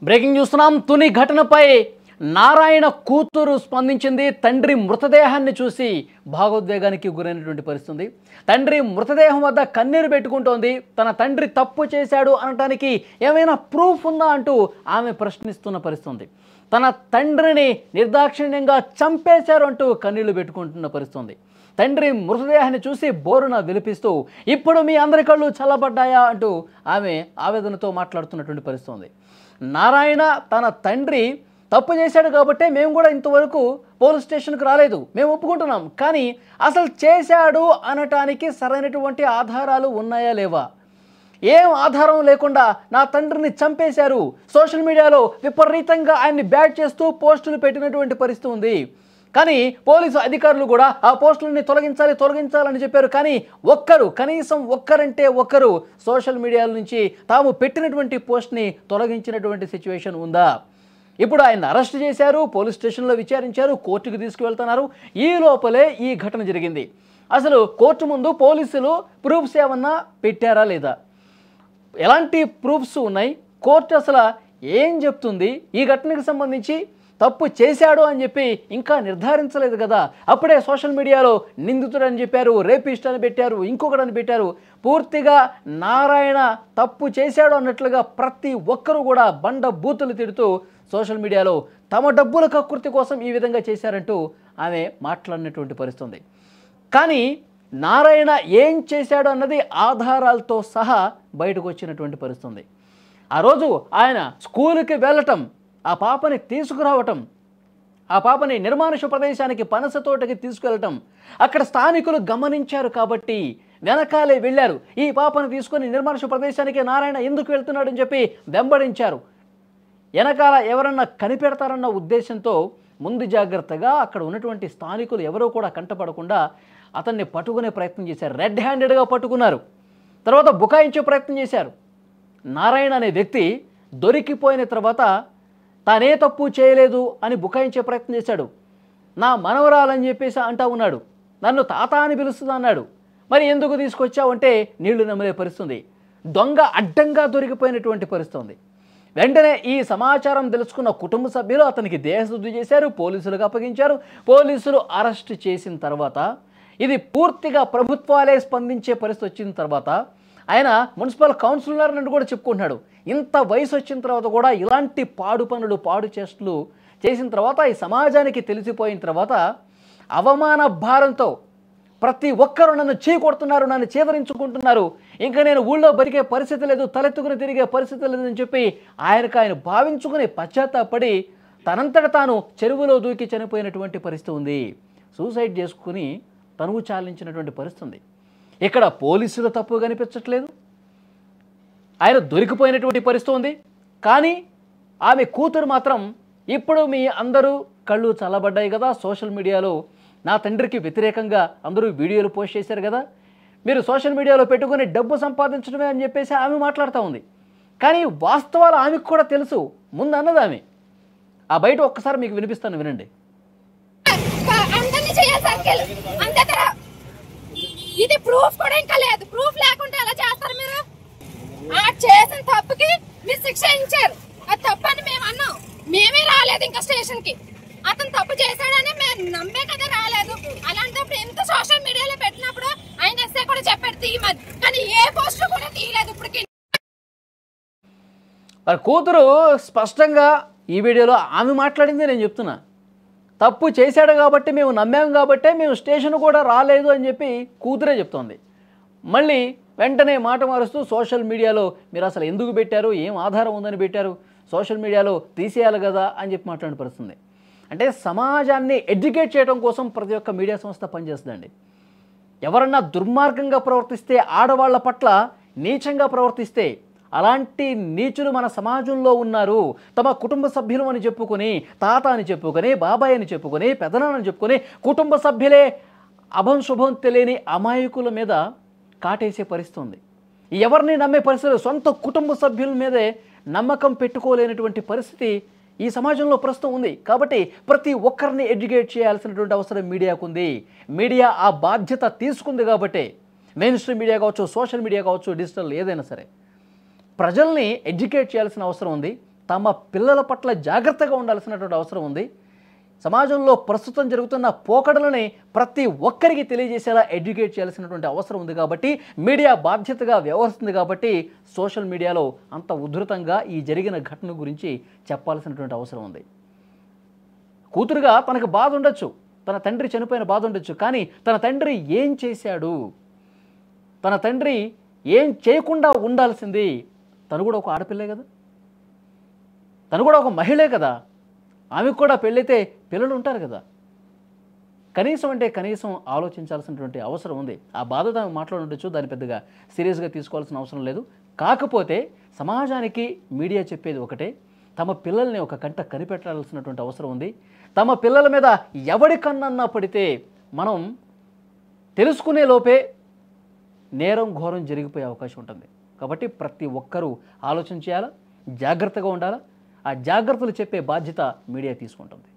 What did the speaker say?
Breaking చూస్తున్నాం. తుని ఘటనపై నారాయణ కూతురు స్పందించింది. తండ్రి మృతదేహాన్ని చూసి భావోద్వేగానికి గురైనటువంటి పరిస్థితి. తండ్రి మృతదేహం వద్ద కన్నీరు పెట్టుకుంటోంది. తన తండ్రి తప్పు చేశాడు అనటానికి ఏమైనా ప్రూఫ్ ఉందా అంటూ ఆమె ప్రశ్నిస్తున్న పరిస్థితి. తన తండ్రిని నిర్దాక్షిణ్యంగా చంపేశారు అంటూ కన్నీళ్లు పెట్టుకుంటున్న పరిస్థితి. తండ్రి మృతదేహాన్ని చూసి బోరున విలిపిస్తూ ఇప్పుడు మీ అందరి కళ్ళు చల్లబడ్డాయా అంటూ ఆమె ఆవేదనతో మాట్లాడుతున్నటువంటి పరిస్థితి. నారాయణ తన తండ్రి తప్పు చేశాడు కాబట్టి మేము కూడా ఇంతవరకు పోలీస్ స్టేషన్కి రాలేదు, మేము ఒప్పుకుంటున్నాం. కానీ అసలు చేశాడు అనటానికి సరైనటువంటి ఆధారాలు ఉన్నాయా లేవా? ఏం ఆధారం లేకుండా నా తండ్రిని చంపేశారు, సోషల్ మీడియాలో విపరీతంగా ఆయన్ని బ్యాడ్ చేస్తూ పోస్టులు పెట్టినటువంటి పరిస్థితి ఉంది. కానీ పోలీసు అధికారులు కూడా ఆ పోస్టులని తొలగించాలని చెప్పారు. కానీ కనీసం ఒక్కరంటే ఒక్కరు సోషల్ మీడియాల నుంచి తాము పెట్టినటువంటి పోస్ట్ని తొలగించినటువంటి సిచ్యువేషన్ ఉందా? ఇప్పుడు ఆయన అరెస్ట్ చేశారు, పోలీస్ స్టేషన్లో విచారించారు, కోర్టుకు తీసుకువెళ్తున్నారు. ఈ లోపలే ఈ ఘటన జరిగింది. అసలు కోర్టు ముందు పోలీసులు ప్రూఫ్స్ ఏమన్నా పెట్టారా లేదా? ఎలాంటి ప్రూఫ్స్ ఉన్నాయి? కోర్టు అసలు ఏం చెప్తుంది? ఈ ఘటనకు సంబంధించి తప్పు చేశాడు అని చెప్పి ఇంకా నిర్ధారించలేదు కదా. అప్పుడే సోషల్ మీడియాలో నిందితుడని చెప్పారు, రేపిస్ట్ అని పెట్టారు, ఇంకొకటని పెట్టారు. పూర్తిగా నారాయణ తప్పు చేశాడు అన్నట్లుగా ప్రతి ఒక్కరూ కూడా బండ బూతులు తిడుతూ సోషల్ మీడియాలో తమ డబ్బుల కకృతి కోసం ఈ విధంగా చేశారంటూ ఆమె మాట్లాడినటువంటి పరిస్థితి. కానీ నారాయణ ఏం చేశాడు అన్నది ఆధారాలతో సహా బయటకు వచ్చినటువంటి పరిస్థితి. ఆ రోజు ఆయన స్కూలుకి వెళ్ళటం, ఆ పాపని తీసుకురావటం, ఆ పాపని నిర్మానుష ప్రదేశానికి పనస తోటకి తీసుకెళ్ళటం, అక్కడ స్థానికులు గమనించారు కాబట్టి వెనకాలే వెళ్ళారు. ఈ పాపను తీసుకొని నిర్మానుష ప్రదేశానికి నారాయణ ఎందుకు వెళ్తున్నాడని చెప్పి వెంబడించారు. వెనకాల ఎవరన్నా కనిపెడతారన్న ఉద్దేశంతో ముందు జాగ్రత్తగా అక్కడ ఉన్నటువంటి స్థానికులు ఎవరో కూడా కంటపడకుండా అతన్ని పట్టుకునే ప్రయత్నం చేశారు. రెడ్ హ్యాండెడ్గా పట్టుకున్నారు. తర్వాత బుకాయించే ప్రయత్నం చేశారు. నారాయణ అనే వ్యక్తి దొరికిపోయిన తర్వాత తానే తప్పు చేయలేదు అని బుకాయించే ప్రయత్నం చేశాడు. నా మనవరాలని చెప్పేసి అంటా ఉన్నాడు. నన్ను తాత అని పిలుస్తుంది అన్నాడు. మరి ఎందుకు తీసుకొచ్చావంటే నీళ్లు నమ్మలే పరిస్థితి. దొంగ అడ్డంగా దొరికిపోయినటువంటి పరిస్థితి. వెంటనే ఈ సమాచారం తెలుసుకున్న కుటుంబ సభ్యులు అతనికి దేహశుద్ధి చేశారు, పోలీసులకు అప్పగించారు. పోలీసులు అరెస్ట్ చేసిన తర్వాత ఇది పూర్తిగా ప్రభుత్వాలే స్పందించే పరిస్థితి వచ్చిన తర్వాత ఆయన మున్సిపల్ కౌన్సిలర్ అని కూడా చెప్పుకుంటున్నాడు. ఇంత వయసు వచ్చిన తర్వాత కూడా ఇలాంటి పాడు పనులు, పాడు చేష్టలు చేసిన తర్వాత ఈ సమాజానికి తెలిసిపోయిన తర్వాత అవమాన భారంతో ప్రతి ఒక్కరూ నన్ను చీకొడుతున్నారు, నన్ను చేదరించుకుంటున్నారు, ఇంకా నేను ఊళ్ళో బతికే పరిస్థితి లేదు, తలెత్తుకుని తిరిగే పరిస్థితి లేదని చెప్పి ఆయన భావించుకుని పశ్చాత్తాపడి తనంతట తాను చెరువులో దూకి చనిపోయినటువంటి పరిస్థితి ఉంది. సూసైడ్ చేసుకుని తనువు చాలించినటువంటి పరిస్థితి ఉంది. ఇక్కడ పోలీసులు తప్పు కనిపించట్లేదు, ఆయన దొరికిపోయినటువంటి పరిస్థితి ఉంది. కానీ ఆమె కూతురు మాత్రం ఇప్పుడు మీ అందరూ కళ్ళు చల్లబడ్డాయి కదా, సోషల్ మీడియాలో నా తండ్రికి వ్యతిరేకంగా అందరూ వీడియోలు పోస్ట్ చేశారు కదా, మీరు సోషల్ మీడియాలో పెట్టుకుని డబ్బు సంపాదించడమే అని చెప్పేసి ఆమె మాట్లాడుతూ ఉంది. కానీ వాస్తవాలు ఆమెకు కూడా తెలుసు. ముందు అన్నది ఆమె. ఆ బయట ఒక్కసారి మీకు వినిపిస్తాను, వినండి. ఇది ప్రూఫ్ కూడా ఇంకా లేదు. ప్రూఫ్ లేకుండా ఎలా చేస్తారు మీరు? ఆ చేసిన తప్పుకి మీరు శిక్ష ఇచ్చారు. అది తప్పని మేము అన్నాం. మేమే రాలేదు ఇంకా స్టేషన్ కి. అతను తప్పు చేశాడని మేము నమ్మే కదా రాలేదు. అలాంటప్పుడు ఎంత సోషల్ మీడియాలో పెట్టినప్పుడు ఆయన ఎస్ఐ కూడా చెప్పాడు తీయమని, కానీ ఏ పోస్ట్ కూడా తీయలేదు ఇప్పటికి. కూతురు స్పష్టంగా ఈ వీడియోలో ఆమె మాట్లాడింది నేను చెప్తున్నా. తప్పు చేశాడు కాబట్టి మేము నమ్మాము కాబట్టే మేము స్టేషన్ కూడా రాలేదు అని చెప్పి కూతురే చెప్తోంది. మళ్ళీ వెంటనే మాట మారుస్తూ సోషల్ మీడియాలో మీరు అసలు ఎందుకు పెట్టారు, ఏం ఆధారం ఉందని పెట్టారు, సోషల్ మీడియాలో తీసేయాలి కదా అని చెప్పి మాట్లాడిన పరిస్థితుంది. అంటే సమాజాన్ని ఎడ్యుకేట్ చేయడం కోసం ప్రతి ఒక్క మీడియా సంస్థ పనిచేస్తుందండి. ఎవరన్నా దుర్మార్గంగా ప్రవర్తిస్తే, ఆడవాళ్ల పట్ల నీచంగా ప్రవర్తిస్తే, అలాంటి నీచులు మన సమాజంలో ఉన్నారు, తమ కుటుంబ సభ్యులు అని చెప్పుకొని, తాత అని చెప్పుకొని, బాబాయ్ అని చెప్పుకొని, పెదనాన్నని చెప్పుకొని, కుటుంబ సభ్యులే అభం శుభం తెలియని అమాయకుల మీద కాటేసే పరిస్థితి ఉంది. ఎవరిని నమ్మే పరిస్థితి, సొంత కుటుంబ సభ్యుల మీదే నమ్మకం పెట్టుకోలేనటువంటి పరిస్థితి ఈ సమాజంలో ప్రస్తుతం ఉంది. కాబట్టి ప్రతి ఒక్కరిని ఎడ్యుకేట్ చేయాల్సినటువంటి అవసరం మీడియాకు ఉంది. మీడియా ఆ బాధ్యత తీసుకుంది కాబట్టి, మెయిన్ స్ట్రీమ్ మీడియా కావచ్చు, సోషల్ మీడియా కావచ్చు, డిజిటల్ ఏదైనా సరే ప్రజల్ని ఎడ్యుకేట్ చేయాల్సిన అవసరం ఉంది. తమ పిల్లల పట్ల జాగ్రత్తగా ఉండాల్సినటువంటి అవసరం ఉంది. సమాజంలో ప్రస్తుతం జరుగుతున్న పోకడలని ప్రతి ఒక్కరికి తెలియజేసేలా ఎడ్యుకేట్ చేయాల్సినటువంటి అవసరం ఉంది. కాబట్టి మీడియా బాధ్యతగా వ్యవహరిస్తుంది. కాబట్టి సోషల్ మీడియాలో అంత ఉధృతంగా ఈ జరిగిన ఘటన గురించి చెప్పాల్సినటువంటి అవసరం ఉంది. కూతురుగా తనకు బాధ ఉండొచ్చు, తన తండ్రి చనిపోయిన బాధ ఉండొచ్చు, కానీ తన తండ్రి ఏం చేశాడు, తన తండ్రి ఏం చేయకుండా ఉండాల్సింది. తను కూడా ఒక ఆడపిల్లే కదా, తను కూడా ఒక మహిళే కదా, ఆమెకు కూడా పెళ్ళైతే పిల్లలు ఉంటారు కదా. కనీసం అంటే కనీసం ఆలోచించాల్సినటువంటి అవసరం ఉంది. ఆ బాధతో ఆమె మాట్లాడి ఉండొచ్చు, దాన్ని పెద్దగా సీరియస్గా తీసుకోవాల్సిన అవసరం లేదు. కాకపోతే సమాజానికి మీడియా చెప్పేది ఒకటే, తమ పిల్లల్ని ఒక కంట కనిపెట్టాల్సినటువంటి అవసరం ఉంది. తమ పిల్లల మీద ఎవడి కన్నన్నా పడితే మనం తెలుసుకునే లోపే నేరం ఘోరం జరిగిపోయే అవకాశం ఉంటుంది. కాబట్టి ప్రతి ఒక్కరూ ఆలోచన చేయాలా, జాగ్రత్తగా ఉండాలా. ఆ జాగ్రత్తలు చెప్పే బాధ్యత మీడియా తీసుకుంటుంది.